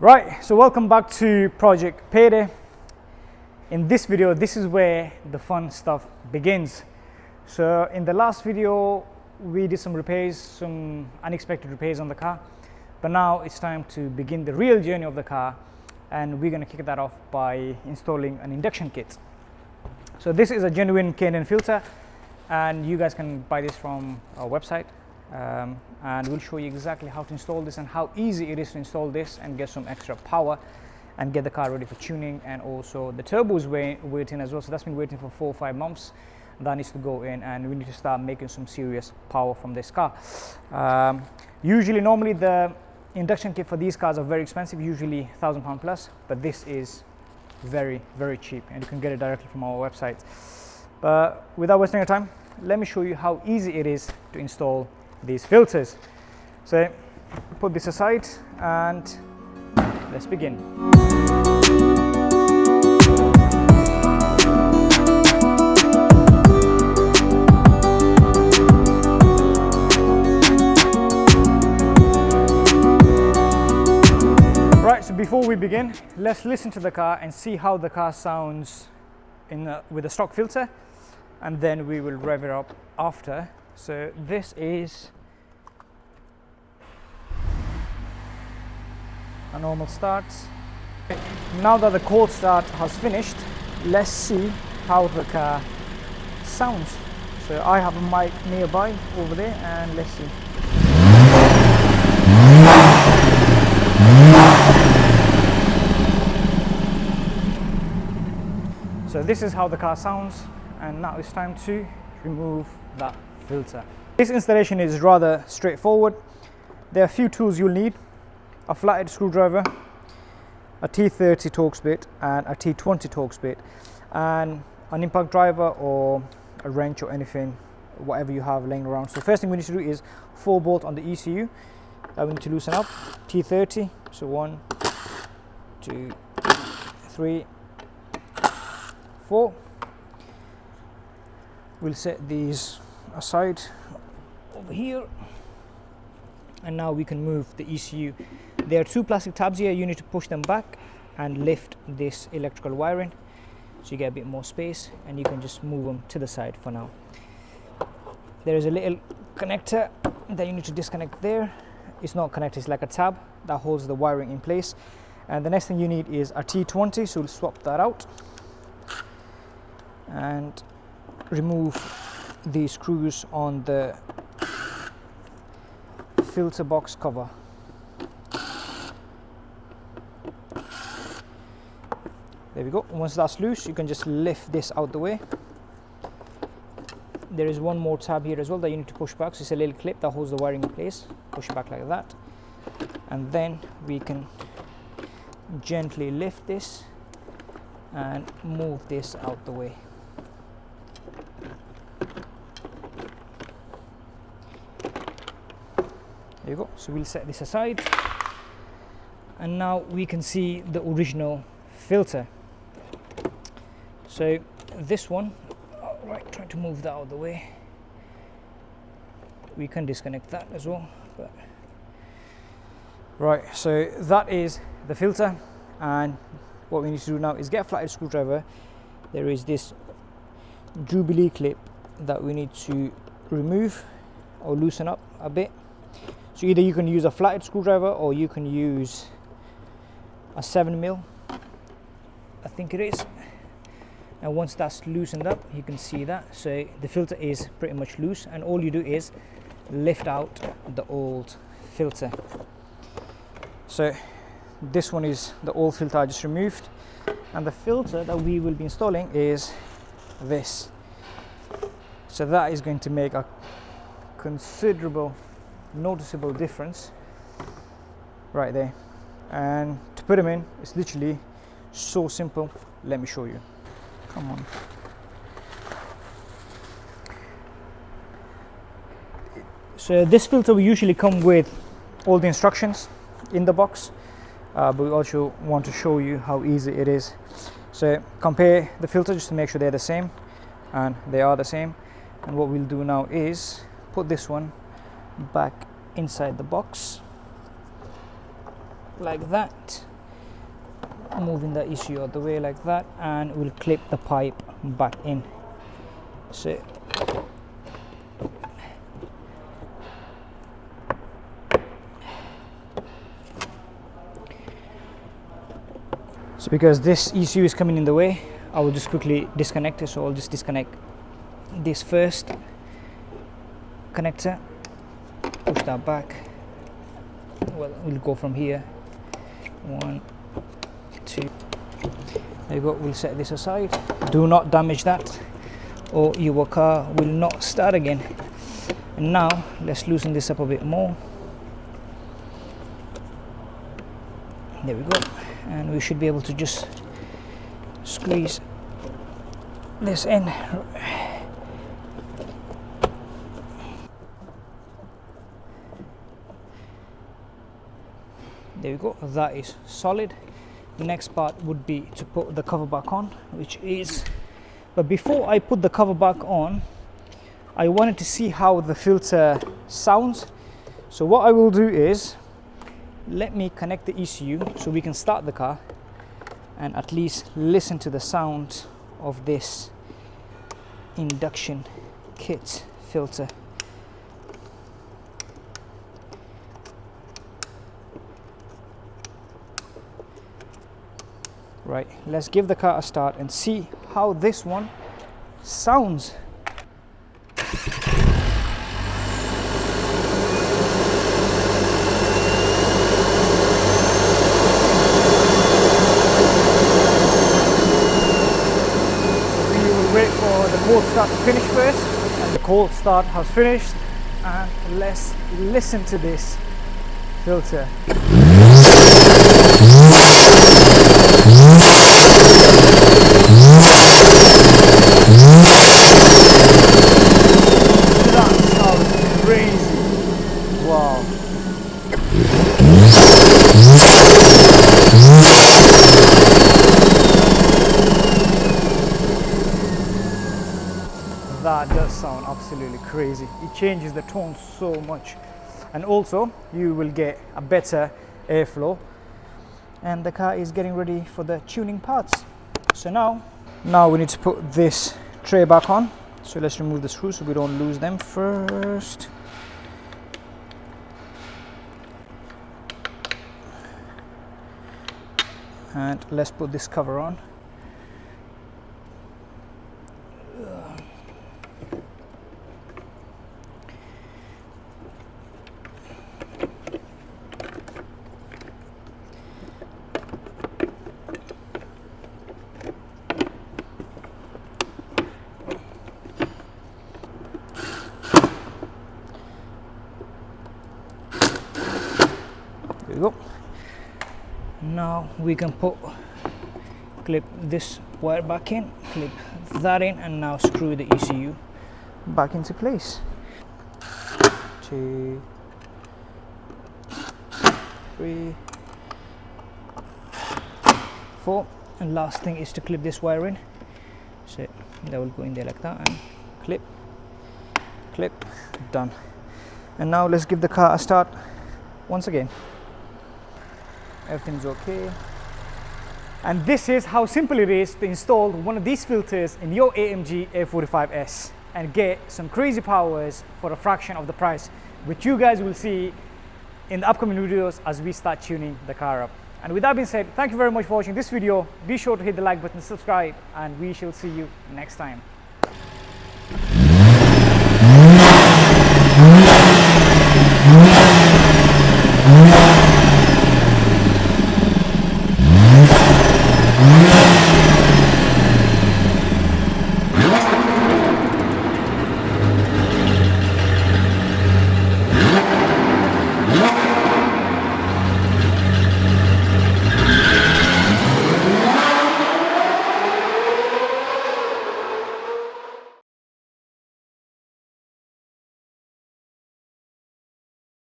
Right, so welcome back to Project Payday. In this video, this is where the fun stuff begins. So in the last video, we did some repairs, some unexpected repairs on the car. But now it's time to begin the real journey of the car, and we're going to kick that off by installing an induction kit. So this is a genuine K&N filter, and you guys can buy this from our website. And we'll show you exactly how to install this and how easy it is to install this and get some extra power and get the car ready for tuning. And also the turbo is waiting as well, so that's been waiting for 4 or 5 months. That needs to go in, and we need to start making some serious power from this car. Normally the induction kit for these cars are very expensive, usually £1,000 plus, but this is very, very cheap, and you can get it directly from our website. But without wasting your time, let me show you how easy it is to install these filters. So put this aside and let's begin. Right, so before we begin, let's listen to the car and see how the car sounds with a stock filter, and then we will rev it up after. So this is a normal start. Now that the cold start has finished, let's see how the car sounds. So I have a mic nearby over there, and let's see. So this is how the car sounds, and now it's time to remove that filter. This installation is rather straightforward. There are a few tools you'll need: a flathead screwdriver, a T30 Torx bit and a T20 Torx bit, and an impact driver or a wrench or anything, whatever you have laying around. So first thing we need to do is 4 bolt on the ECU that we need to loosen up. T30, so 1, 2, 3, 4. We'll set these aside over here, and now we can move the ECU. There are 2 plastic tabs here. You need to push them back and lift this electrical wiring so you get a bit more space, and you can just move them to the side for now. There is a little connector that you need to disconnect there. It's not connected, it's like a tab that holds the wiring in place. And the next thing you need is a T20, so we'll swap that out and remove the screws on the filter box cover. There we go. Once that's loose, you can just lift this out the way. There is one more tab here as well that you need to push back. So it's a little clip that holds the wiring in place. Push it back like that, and then we can gently lift this and move this out the way. There you go. So we'll set this aside, and now we can see the original filter. So this one, right, trying to move that out of the way. We can disconnect that as well. But right, so that is the filter, and what we need to do now is get a flathead screwdriver. There is this Jubilee clip that we need to remove or loosen up a bit. So either you can use a flathead screwdriver or you can use a 7mm, I think it is. And once that's loosened up, you can see that. So the filter is pretty much loose, and all you do is lift out the old filter. So this one is the old filter I just removed, and the filter that we will be installing is this. So that is going to make a considerable, noticeable difference right there. And to put them in, it's literally so simple. Let me show you. Come on. So this filter will usually come with all the instructions in the box, but we also want to show you how easy it is. So compare the filter just to make sure they're the same, and they are the same. And what we'll do now is put this one back inside the box like that, moving the ECU out the way like that, and we'll clip the pipe back in. So because this ECU is coming in the way, I will just quickly disconnect it. So I'll just disconnect this first connector, push that back. Well, we'll go from here. 1, 2. There you go. We'll set this aside. Do not damage that, or your car will not start again. And now let's loosen this up a bit more. There we go. And we should be able to just squeeze this in. There we go. That is solid. The next part would be to put the cover back on, which is, but before I put the cover back on, I wanted to see how the filter sounds. So what I will do is, let me connect the ECU so we can start the car and at least listen to the sound of this induction kit filter. Right, let's give the car a start and see how this one sounds. Cold start to finish first, and the cold start has finished, and let's listen to this filter. That sounds crazy. Wow. That does sound absolutely crazy. It changes the tone so much, and also you will get a better airflow, and the car is getting ready for the tuning parts. So now we need to put this tray back on. So let's remove the screws so we don't lose them first. And let's put this cover on. There we go. Now we can clip this wire back in, clip that in, and now screw the ECU back into place. 2, 3, 4, and last thing is to clip this wire in. So that will go in there like that, and clip, clip, done. And now let's give the car a start once again. Everything's okay. And this is how simple it is to install one of these filters in your AMG A45S and get some crazy powers for a fraction of the price, which you guys will see in the upcoming videos as we start tuning the car up. And with that being said, thank you very much for watching this video. Be sure to hit the like button, subscribe, and we shall see you next time.